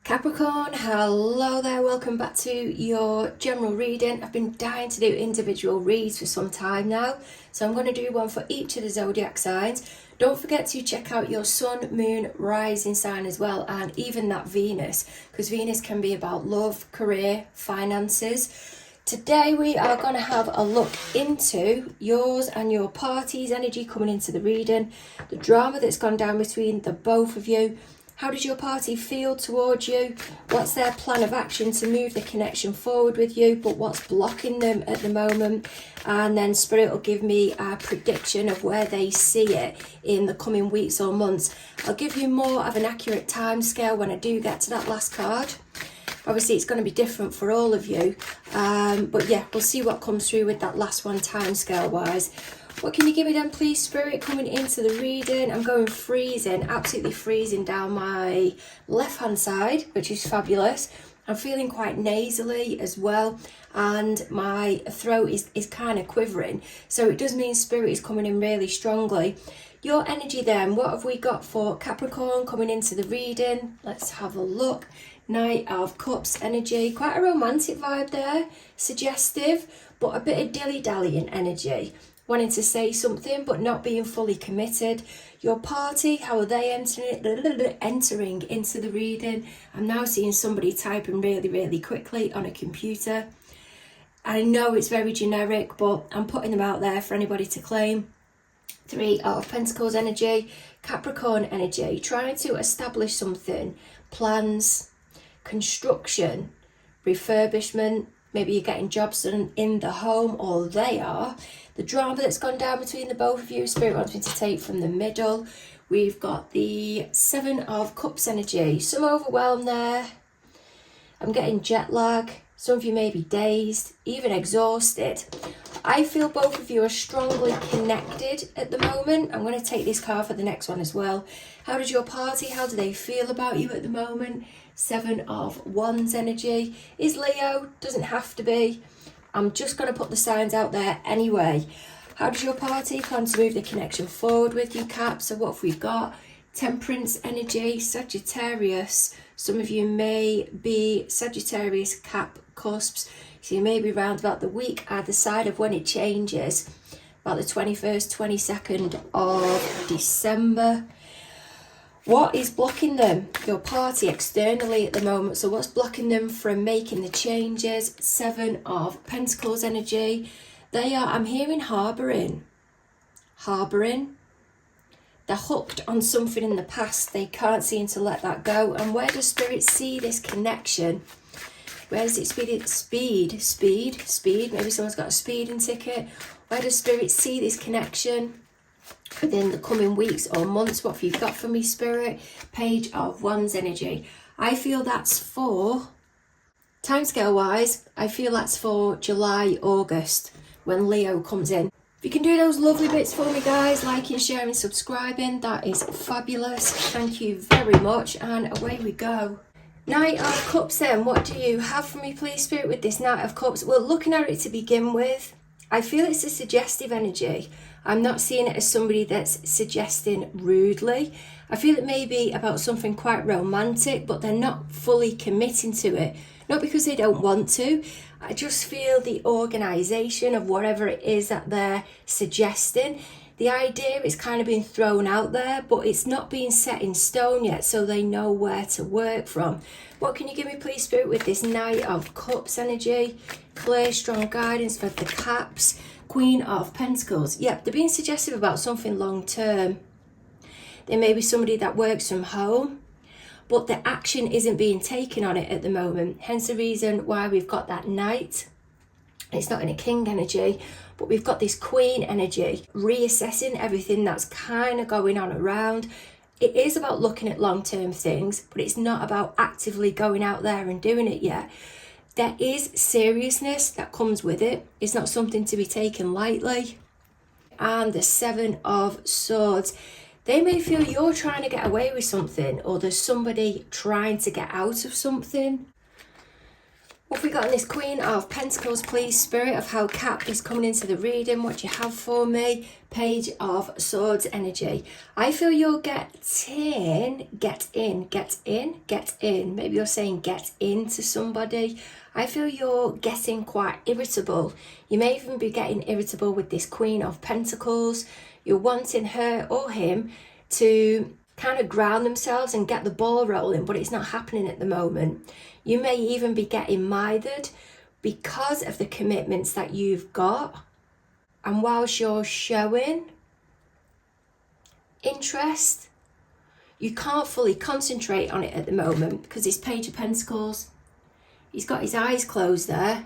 Capricorn, hello there, welcome back to your general reading. I've been dying to do individual reads for some time now, so I'm going to do one for each of the zodiac signs. Don't forget to check out your sun, moon, rising sign as well, and even that Venus, because Venus can be about love, career, finances. Today we are going to have a look into yours and your party's energy coming into the reading, the drama that's gone down between the both of you. How does your party feel towards you? What's their plan of action to move the connection forward with you, but what's blocking them at the moment? And then Spirit will give me a prediction of where they see it in the coming weeks or months. I'll give you more of an accurate time scale when I do get to that last card. Obviously, it's going to be different for all of you. But yeah, we'll see what comes through with that last one time scale wise. What can you give me then, please, Spirit, coming into the reading? I'm going freezing, absolutely freezing down my left-hand side, which is fabulous. I'm feeling quite nasally as well, and my throat is kind of quivering. So it does mean Spirit is coming in really strongly. Your energy then, what have we got for Capricorn coming into the reading? Let's have a look. Knight of Cups energy, quite a romantic vibe there, suggestive, but a bit of dilly-dallying energy. Wanting to say something but not being fully committed. Your party, how are they entering into the reading? I'm now seeing somebody typing really quickly on a computer. I know it's very generic, but I'm putting them out there for anybody to claim. Three of Pentacles energy, Capricorn energy, trying to establish something, plans, construction, refurbishment. Maybe you're getting jobs done in the home, or they are. The drama that's gone down between the both of you, Spirit wants me to take from the middle. We've got the Seven of Cups energy. Some overwhelm there. I'm getting jet lag. Some of you may be dazed, even exhausted. I feel both of you are strongly connected at the moment. I'm going to take this card for the next one as well. How does your party, how do they feel about you at the moment? Seven of Wands energy. Is Leo? Doesn't have to be. I'm just going to put the signs out there anyway. How does your party plan to move the connection forward with you, Cap? So what have we got? Temperance energy, Sagittarius. Some of you may be Sagittarius, Cap, cusps. So you may be round about the week either side of when it changes. About the 21st, 22nd of December. What is blocking them? Your party externally at the moment. So what's blocking them from making the changes? Seven of Pentacles energy. They are, I'm hearing harbouring. Harbouring. They're hooked on something in the past. They can't seem to let that go. And where does Spirit see this connection? Where does it speed? Speed. Maybe someone's got a speeding ticket. Where does Spirit see this connection? Within the coming weeks or months, what have you got for me, Spirit? Page of Wands energy. I feel that's for, timescale wise, I feel that's for July, August, when Leo comes in. If you can do those lovely bits for me, guys, liking, sharing, subscribing, that is fabulous. Thank you very much, and away we go. Knight of Cups then, what do you have for me, please, Spirit, with this Knight of Cups? Well, looking at it to begin with, I feel it's a suggestive energy. I'm not seeing it as somebody that's suggesting rudely. I feel it may be about something quite romantic, but they're not fully committing to it. Not because they don't want to. I just feel the organisation of whatever it is that they're suggesting. The idea is kind of being thrown out there, but it's not being set in stone yet, so they know where to work from. What can you give me, please, Spirit, with this Knight of Cups energy? Clear, strong guidance for the Caps. Queen of Pentacles. Yep, they're being suggestive about something long term. There may be somebody that works from home, but the action isn't being taken on it at the moment. Hence the reason why we've got that Knight. It's not in a King energy, but we've got this Queen energy, reassessing everything that's kind of going on around. It is about looking at long-term things, but it's not about actively going out there and doing it yet. There is seriousness that comes with it. It's not something to be taken lightly. And the Seven of Swords. They may feel you're trying to get away with something, or there's somebody trying to get out of something. What have we got in this Queen of Pentacles, please, Spirit, of how Cap is coming into the reading? What do you have for me? Page of Swords energy. I feel you're get in. Maybe you're saying get into somebody. I feel you're getting quite irritable. You may even be getting irritable with this Queen of Pentacles. You're wanting her or him to kind of ground themselves and get the ball rolling, but it's not happening at the moment. You may even be getting mithered because of the commitments that you've got. And whilst you're showing interest, you can't fully concentrate on it at the moment because this Page of Pentacles, he's got his eyes closed there.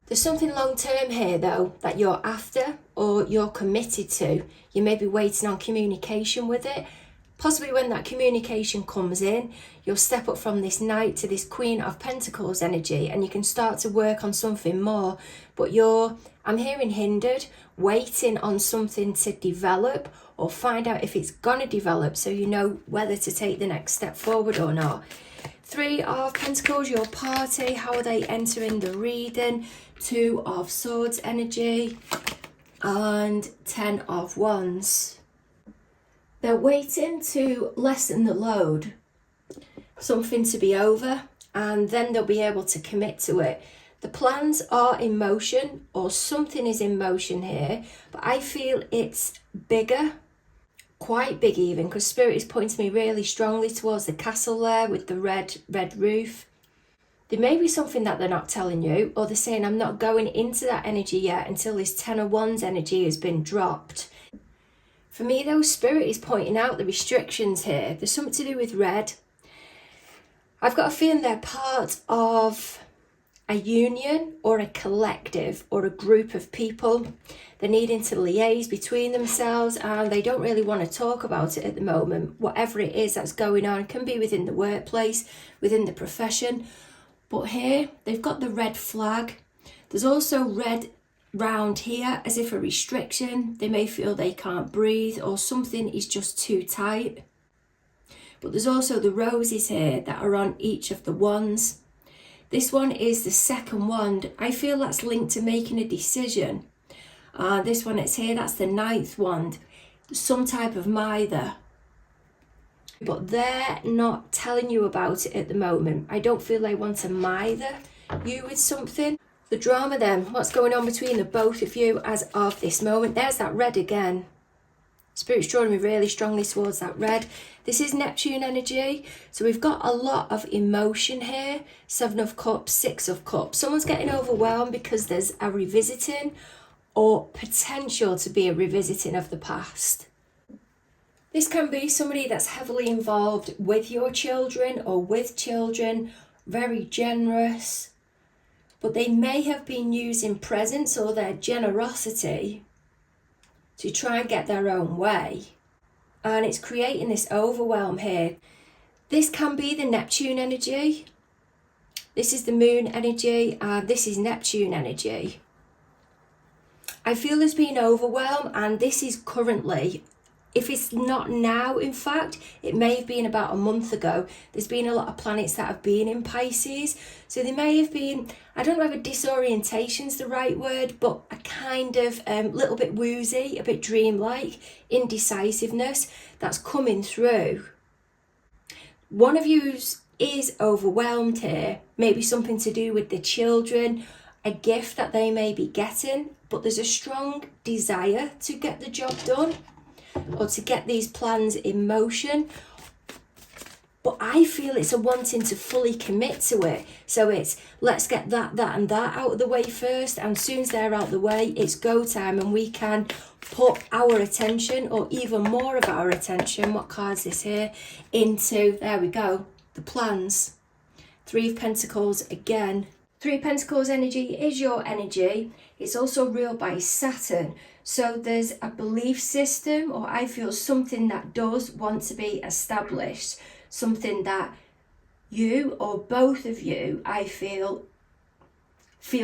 There's something long term here though that you're after or you're committed to. You may be waiting on communication with it. Possibly when that communication comes in, you'll step up from this Knight to this Queen of Pentacles energy and you can start to work on something more. But I'm hearing hindered, waiting on something to develop or find out if it's going to develop so you know whether to take the next step forward or not. 3 of Pentacles, your party, how are they entering the reading? 2 of Swords energy and 10 of Wands. They're waiting to lessen the load, something to be over, and then they'll be able to commit to it. The plans are in motion, or something is in motion here, but I feel it's bigger, quite big even, because Spirit is pointing me really strongly towards the castle there with the red roof. There may be something that they're not telling you, or they're saying I'm not going into that energy yet until this 10 of Wands energy has been dropped. For me though, Spirit is pointing out the restrictions here. There's something to do with red. I've got a feeling they're part of a union or a collective or a group of people. They're needing to liaise between themselves and they don't really want to talk about it at the moment. Whatever it is that's going on, it can be within the workplace, within the profession. But here, they've got the red flag. There's also red round here as if a restriction. They may feel they can't breathe or something is just too tight. But there's also the roses here that are on each of the wands. This one is the second wand. I feel that's linked to making a decision. This one that's here, that's the 9th wand. Some type of mither. But they're not telling you about it at the moment. I don't feel they want to mither you with something. The drama then, what's going on between the both of you as of this moment? There's that red again. Spirit's drawing me really strongly towards that red. This is Neptune energy. So we've got a lot of emotion here. 7 of Cups, 6 of Cups. Someone's getting overwhelmed because there's a revisiting or potential to be a revisiting of the past. This can be somebody that's heavily involved with your children or with children, very generous. But they may have been using presents or their generosity to try and get their own way. And it's creating this overwhelm here. This can be the Neptune energy. This is the Moon energy and this is Neptune energy. I feel there's been overwhelm and this is currently, if it's not now, in fact, it may have been about a month ago. There's been a lot of planets that have been in Pisces. So they may have been, I don't know if disorientation's the right word, but a kind of little bit woozy, a bit dreamlike, indecisiveness that's coming through. One of you is overwhelmed here. Maybe something to do with the children, a gift that they may be getting, but there's a strong desire to get the job done, or to get these plans in motion. But I feel it's a wanting to fully commit to it. So it's, let's get that and that out of the way first. And as soon as they're out of the way, it's go time and we can put our attention, or even more of our attention, what card is this here, into, there we go, the plans. 3 of Pentacles again. 3 of Pentacles energy is your energy. It's also ruled by Saturn. So there's a belief system, or I feel something that does want to be established. Something that you or both of you, I feel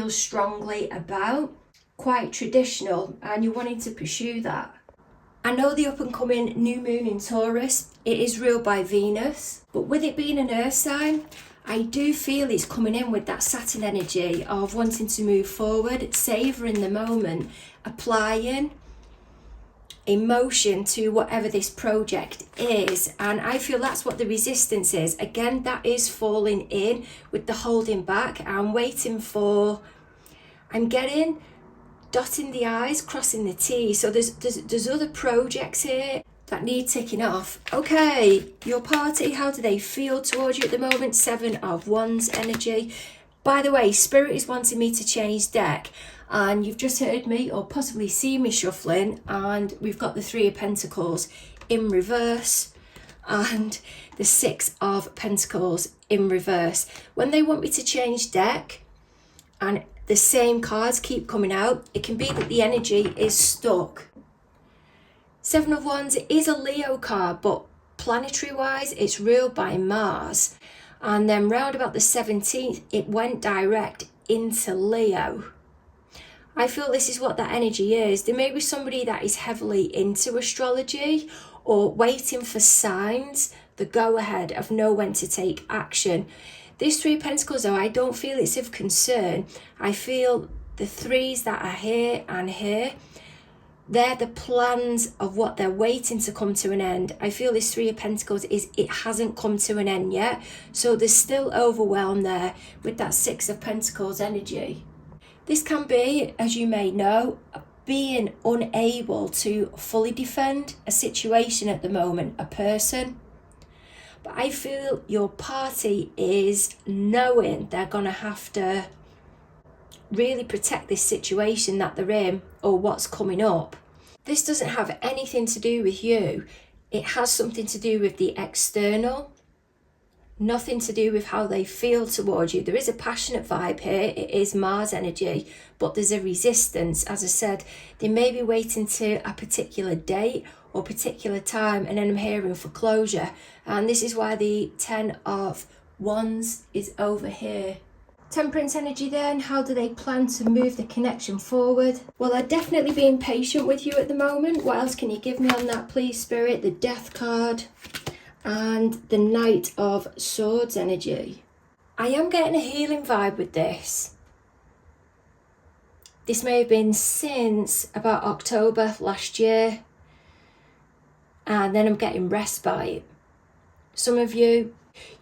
strongly about. Quite traditional, and you're wanting to pursue that. I know the up and coming new moon in Taurus, it is ruled by Venus. But with it being an earth sign, I do feel it's coming in with that Saturn energy of wanting to move forward, savouring the moment, applying emotion to whatever this project is. And I feel that's what the resistance is. Again, that is falling in with the holding back. I'm waiting for, I'm getting dotting the I's, crossing the T's. So there's other projects here that need ticking off. Okay, your party, how do they feel towards you at the moment? 7 of Wands energy. By the way, Spirit is wanting me to change deck, and you've just heard me or possibly seen me shuffling, and we've got the 3 of Pentacles in reverse and the 6 of Pentacles in reverse. When they want me to change deck and the same cards keep coming out, it can be that the energy is stuck. 7 of Wands is a Leo card, but planetary wise, it's ruled by Mars. And then round about the 17th, it went direct into Leo. I feel this is what that energy is. There may be somebody that is heavily into astrology or waiting for signs, the go-ahead of know when to take action. This 3 of Pentacles, though, I don't feel it's of concern. I feel the 3s that are here and here, they're the plans of what they're waiting to come to an end. I feel this 3 of Pentacles it hasn't come to an end yet. So there's still overwhelm there with that 6 of Pentacles energy. This can be, as you may know, being unable to fully defend a situation at the moment, a person. But I feel your party is knowing they're going to have to really protect this situation that they're in or what's coming up. This doesn't have anything to do with you. It has something to do with the external, nothing to do with how they feel towards you. There is a passionate vibe here. It is Mars energy, but there's a resistance. As I said, they may be waiting to a particular date or particular time, and then I'm hearing for closure. And this is why the 10 of Wands is over here. Temperance energy then, how do they plan to move the connection forward? Well, they're definitely being patient with you at the moment. What else can you give me on that, please, Spirit? The Death card and the Knight of Swords energy. I am getting a healing vibe with this. This may have been since about October last year, and then I'm getting respite. Some of you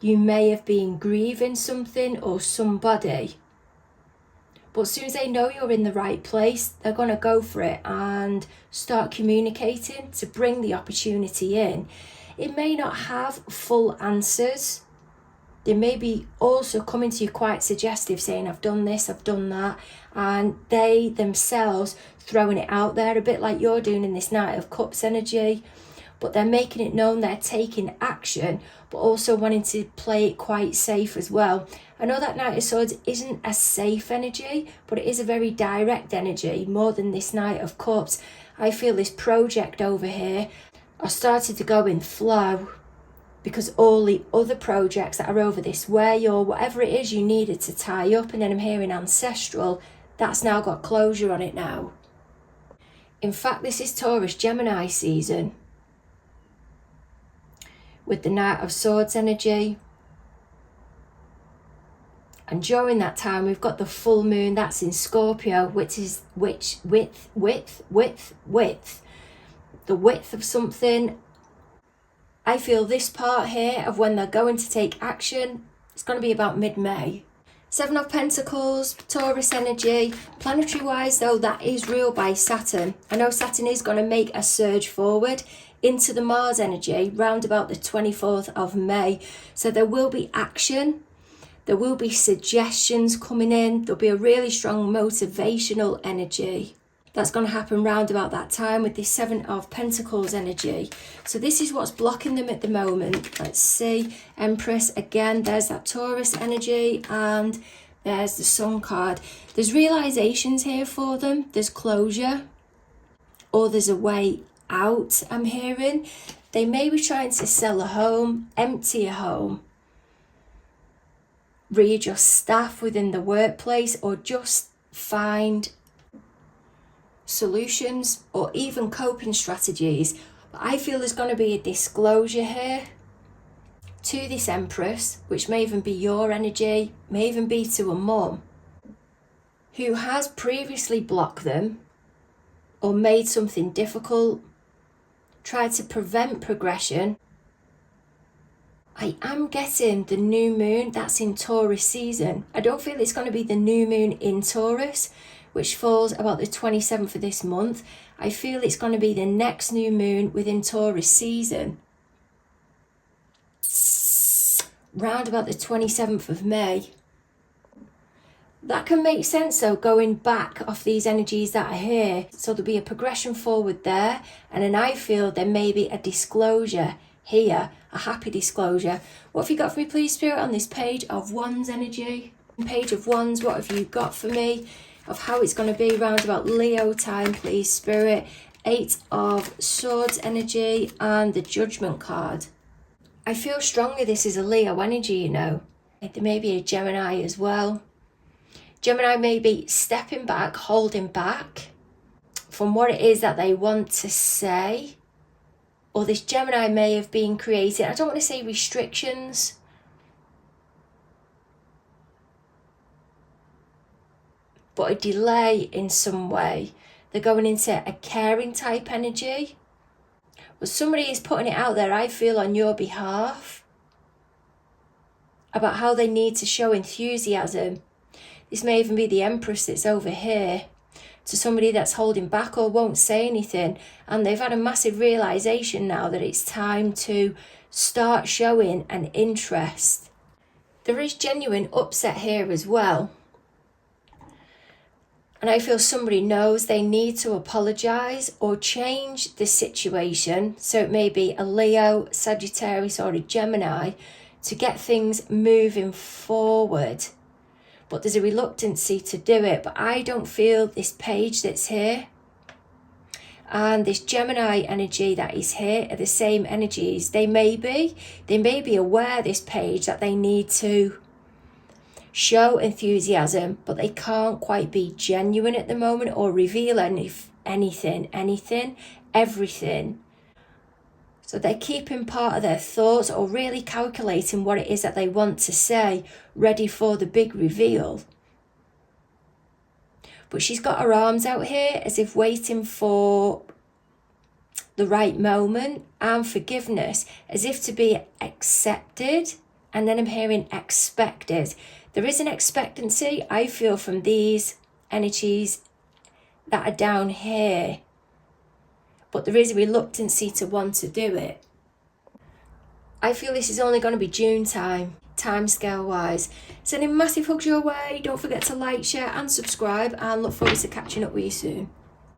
may have been grieving something or somebody, but as soon as they know you're in the right place, they're going to go for it and start communicating to bring the opportunity in. It may not have full answers. They may be also coming to you quite suggestive, saying, I've done this, I've done that, and they themselves throwing it out there, a bit like you're doing in this Knight of Cups energy. But they're making it known they're taking action, but also wanting to play it quite safe as well. I know that Knight of Swords isn't a safe energy, but it is a very direct energy, more than this Knight of Cups. I feel this project over here are starting to go in flow, because all the other projects that are over this way, or whatever it is you needed to tie up, and then I'm hearing ancestral, that's now got closure on it now. In fact, this is Taurus Gemini season, with the Knight of Swords energy. And during that time, we've got the full moon, that's in Scorpio, which is width, the width of something. I feel this part here of when they're going to take action, it's going to be about mid-May. 7 of Pentacles, Taurus energy. Planetary wise though, that is ruled by Saturn. I know Saturn is going to make a surge forward into the Mars energy round about the 24th of May. So there will be action. There will be suggestions coming in. There'll be a really strong motivational energy. That's going to happen round about that time with this 7 of Pentacles energy. So this is what's blocking them at the moment. Let's see. Empress, again, there's that Taurus energy, and there's the Sun card. There's realizations here for them. There's closure, or there's a way out, I'm hearing. They may be trying to sell a home, empty a home, readjust staff within the workplace, or just find solutions or even coping strategies. But I feel there's going to be a disclosure here. to this Empress, which may even be your energy, may even be to a mum, who has previously blocked them or made something difficult, tried to prevent progression. I am getting the new moon that's in Taurus season. I don't feel it's going to be the new moon in Taurus, which falls about the 27th of this month. I feel it's going to be the next new moon within Taurus season, round about the 27th of May. That can make sense though, going back off these energies that are here. So there'll be a progression forward there, and then I feel there may be a disclosure here, a happy disclosure. What have you got for me, please, Spirit, on this Page of Wands energy? Page of Wands, what have you got for me of how it's going to be round about Leo time, please, Spirit? 8 of Swords energy and the Judgment card. I feel strongly this is a Leo energy, you know. There may be a Gemini as well. Gemini may be stepping back, holding back from what it is that they want to say. Or this Gemini may have been creating, I don't want to say restrictions, but a delay in some way. They're going into a caring type energy. But somebody is putting it out there, I feel, on your behalf, about how they need to show enthusiasm. This may even be the Empress that's over here, to somebody that's holding back or won't say anything, and they've had a massive realization now that it's time to start showing an interest. There is genuine upset here as well, and I feel somebody knows they need to apologize or change the situation. So it may be a Leo, Sagittarius or a Gemini, to get things moving forward. But there's a reluctancy to do it. But I don't feel this page that's here and this Gemini energy that is here are the same energies. They may be aware, this page, that they need to show enthusiasm, but they can't quite be genuine at the moment or reveal anything, everything. So they're keeping part of their thoughts or really calculating what it is that they want to say, ready for the big reveal. But she's got her arms out here as if waiting for the right moment, and forgiveness as if to be accepted. And then I'm hearing expected. There is an expectancy, I feel, from these energies that are down here. But there is a reluctancy to want to do it. I feel this is only going to be June time scale wise. Sending massive hugs your way. Don't forget to like, share and subscribe, and look forward to catching up with you soon.